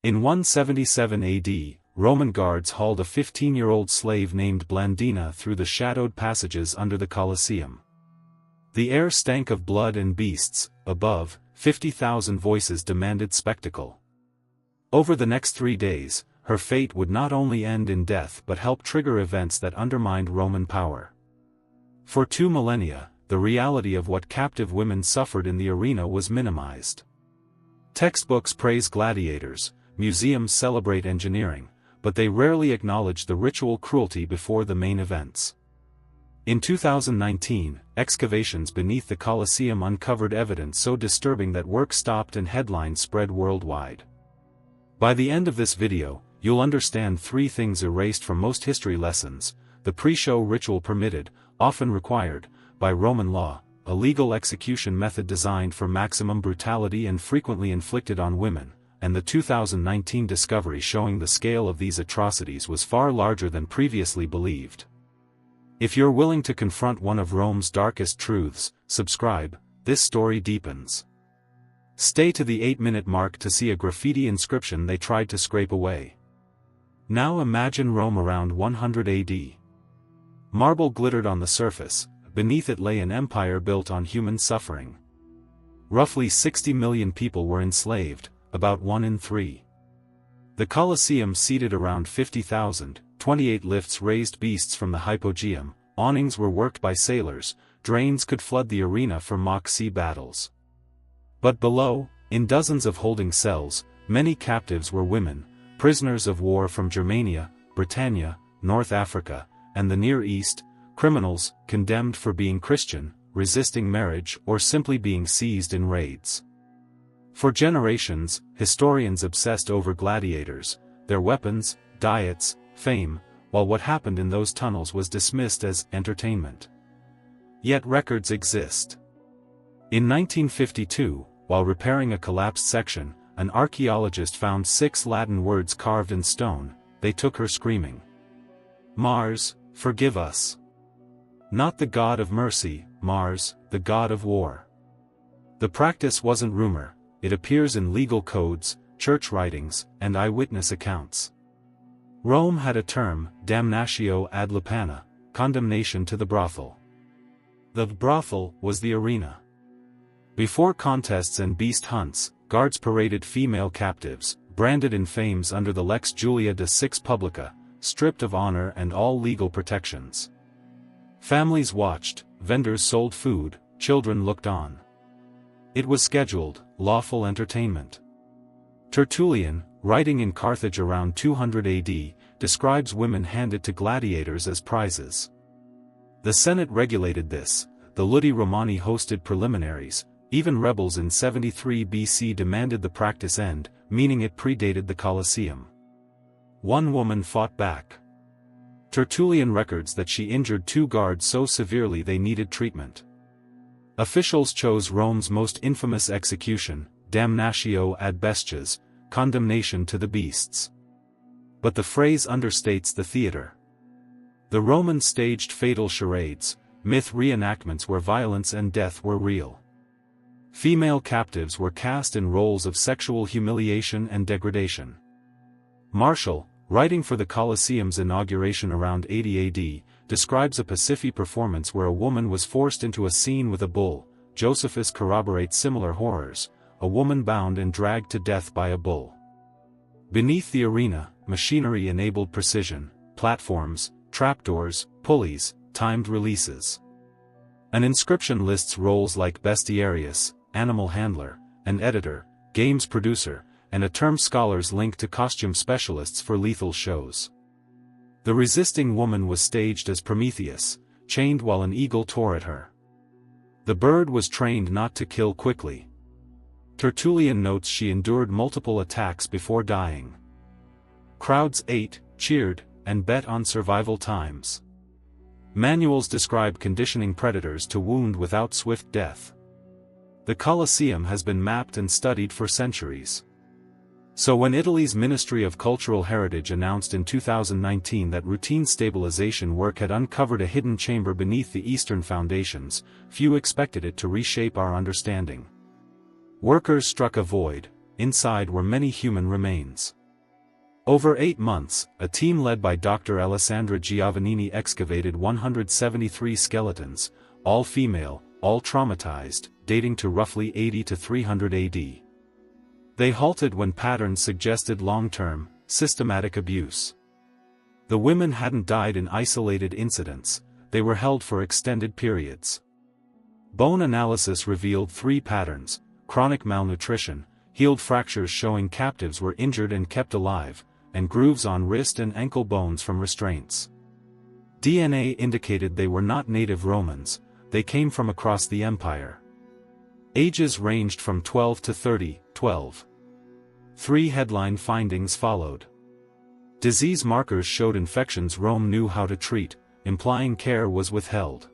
In 177 AD, Roman guards hauled a 15-year-old slave named Blandina through the shadowed passages under the Colosseum. The air stank of blood and beasts. Above, 50,000 voices demanded spectacle. Over the next 3 days, her fate would not only end in death but help trigger events that undermined Roman power. For 2 millennia, the reality of what captive women suffered in the arena was minimized. Textbooks praise gladiators, museums celebrate engineering, but they rarely acknowledge the ritual cruelty before the main events. In 2019, excavations beneath the Colosseum uncovered evidence so disturbing that work stopped and headlines spread worldwide. By the end of this video, you'll understand 3 things erased from most history lessons: the pre-show ritual permitted, often required, by Roman law, a legal execution method designed for maximum brutality and frequently inflicted on women, and the 2019 discovery showing the scale of these atrocities was far larger than previously believed. If you're willing to confront one of Rome's darkest truths, subscribe. This story deepens. Stay to the 8-minute mark to see a graffiti inscription they tried to scrape away. Now imagine Rome around 100 AD. Marble glittered on the surface. Beneath it lay an empire built on human suffering. Roughly 60 million people were enslaved, about 1 in 3. The Colosseum seated around 50,000, 28 lifts raised beasts from the hypogeum, awnings were worked by sailors, drains could flood the arena for mock sea battles. But below, in dozens of holding cells, many captives were women, prisoners of war from Germania, Britannia, North Africa, and the Near East, criminals, condemned for being Christian, resisting marriage or simply being seized in raids. For generations, historians obsessed over gladiators, their weapons, diets, fame, while what happened in those tunnels was dismissed as entertainment. Yet records exist. In 1952, while repairing a collapsed section, an archaeologist found 6 Latin words carved in stone. They took her screaming, "Mars, forgive us. Not the god of mercy, Mars, the god of war." The practice wasn't rumor, it appears in legal codes, church writings, and eyewitness accounts. Rome had a term, damnatio ad lupana, condemnation to the brothel. The brothel was the arena. Before contests and beast hunts, guards paraded female captives, branded infames under the Lex Julia de Six Publica, stripped of honor and all legal protections. Families watched, vendors sold food, children looked on. It was scheduled, lawful entertainment. Tertullian, writing in Carthage around 200 AD, describes women handed to gladiators as prizes. The Senate regulated this, the Ludi Romani hosted preliminaries, even rebels in 73 BC demanded the practice end, meaning it predated the Colosseum. One woman fought back. Tertullian records that she injured 2 guards so severely they needed treatment. Officials chose Rome's most infamous execution, damnatio ad bestias, condemnation to the beasts. But the phrase understates the theater. The Romans staged fatal charades, myth reenactments where violence and death were real. Female captives were cast in roles of sexual humiliation and degradation. Martial, writing for the Colosseum's inauguration around 80 AD, describes a Pasiphae performance where a woman was forced into a scene with a bull. Josephus corroborates similar horrors, a woman bound and dragged to death by a bull. Beneath the arena, machinery enabled precision, platforms, trapdoors, pulleys, timed releases. An inscription lists roles like bestiarius, animal handler, an editor, games producer, and a term scholars link to costume specialists for lethal shows. The resisting woman was staged as Prometheus, chained while an eagle tore at her. The bird was trained not to kill quickly. Tertullian notes she endured multiple attacks before dying. Crowds ate, cheered, and bet on survival times. Manuals describe conditioning predators to wound without swift death. The Colosseum has been mapped and studied for centuries. So when Italy's Ministry of Cultural Heritage announced in 2019 that routine stabilization work had uncovered a hidden chamber beneath the eastern foundations, few expected it to reshape our understanding. Workers struck a void, inside were many human remains. Over 8 months, a team led by Dr. Alessandra Giovannini excavated 173 skeletons, all female, all traumatized, dating to roughly 80 to 300 AD. They halted when patterns suggested long-term, systematic abuse. The women hadn't died in isolated incidents, they were held for extended periods. Bone analysis revealed 3 patterns: chronic malnutrition, healed fractures showing captives were injured and kept alive, and grooves on wrist and ankle bones from restraints. DNA indicated they were not native Romans, they came from across the empire. Ages ranged from 12 to 30, 12. 3 headline findings followed. Disease markers showed infections Rome knew how to treat, implying care was withheld.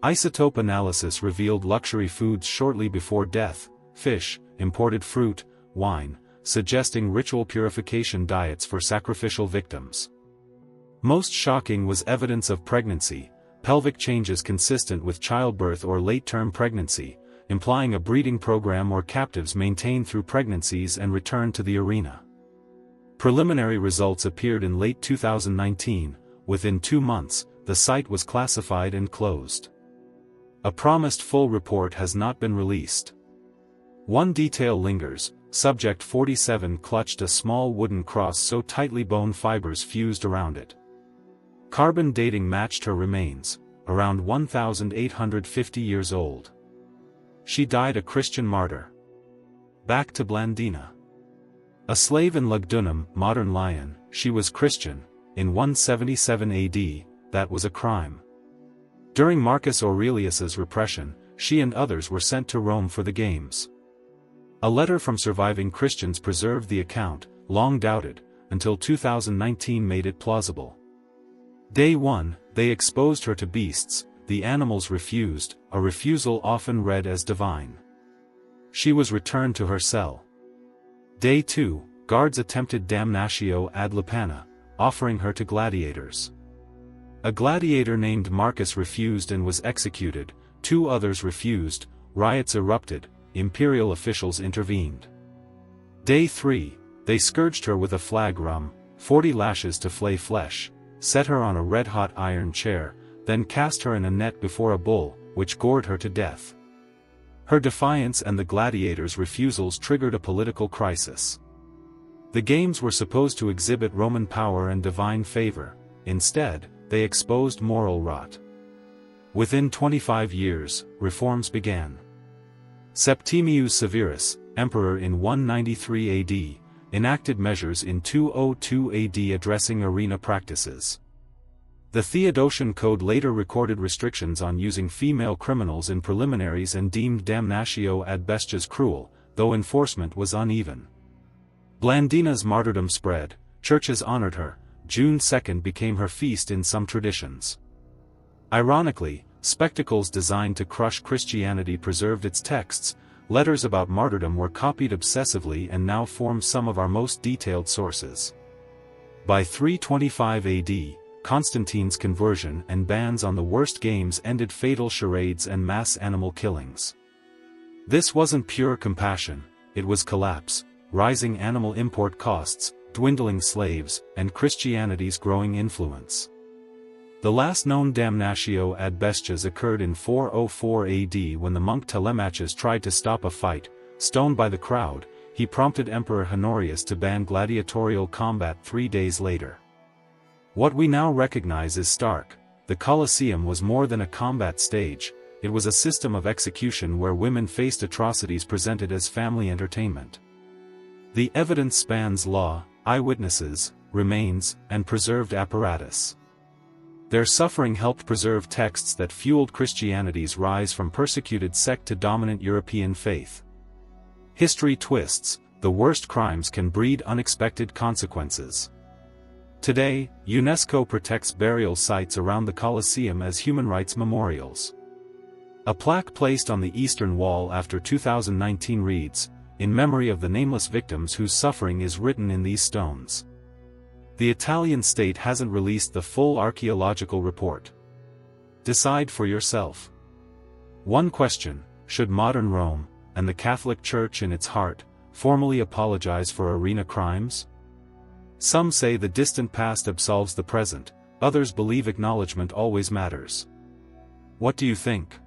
Isotope analysis revealed luxury foods shortly before death: fish, imported fruit, wine, suggesting ritual purification diets for sacrificial victims. Most shocking was evidence of pregnancy, pelvic changes consistent with childbirth or late-term pregnancy, implying a breeding program or captives maintained through pregnancies and returned to the arena. Preliminary results appeared in late 2019, within 2 months, the site was classified and closed. A promised full report has not been released. One detail lingers: Subject 47 clutched a small wooden cross so tightly bone fibers fused around it. Carbon dating matched her remains, around 1,850 years old. She died a Christian martyr. Back to Blandina. A slave in Lugdunum, modern Lyon, she was Christian. In 177 AD, that was a crime. During Marcus Aurelius's repression, she and others were sent to Rome for the games. A letter from surviving Christians preserved the account, long doubted, until 2019 made it plausible. Day 1, they exposed her to beasts, the animals refused, a refusal often read as divine. She was returned to her cell. Day 2, guards attempted damnatio ad lupana, offering her to gladiators. A gladiator named Marcus refused and was executed, 2 others refused, riots erupted, imperial officials intervened. Day 3, they scourged her with a flagrum, 40 lashes to flay flesh, set her on a red-hot iron chair, then cast her in a net before a bull, which gored her to death. Her defiance and the gladiators' refusals triggered a political crisis. The games were supposed to exhibit Roman power and divine favor; instead, they exposed moral rot. Within 25 years, reforms began. Septimius Severus, emperor in 193 AD, enacted measures in 202 AD addressing arena practices. The Theodosian Code later recorded restrictions on using female criminals in preliminaries and deemed damnatio ad bestias cruel, though enforcement was uneven. Blandina's martyrdom spread, churches honored her, June 2 became her feast in some traditions. Ironically, spectacles designed to crush Christianity preserved its texts, letters about martyrdom were copied obsessively and now form some of our most detailed sources. By 325 AD, Constantine's conversion and bans on the worst games ended fatal charades and mass animal killings. This wasn't pure compassion, it was collapse, rising animal import costs, dwindling slaves, and Christianity's growing influence. The last known damnatio ad bestias occurred in 404 AD when the monk Telemachus tried to stop a fight. Stoned by the crowd, he prompted Emperor Honorius to ban gladiatorial combat 3 days later. What we now recognize is stark: the Colosseum was more than a combat stage, it was a system of execution where women faced atrocities presented as family entertainment. The evidence spans law, eyewitnesses, remains, and preserved apparatus. Their suffering helped preserve texts that fueled Christianity's rise from persecuted sect to dominant European faith. History twists: the worst crimes can breed unexpected consequences. Today, UNESCO protects burial sites around the Colosseum as human rights memorials. A plaque placed on the eastern wall after 2019 reads, "In memory of the nameless victims whose suffering is written in these stones." The Italian state hasn't released the full archaeological report. Decide for yourself. One question: should modern Rome, and the Catholic Church in its heart, formally apologize for arena crimes? Some say the distant past absolves the present, others believe acknowledgement always matters. What do you think?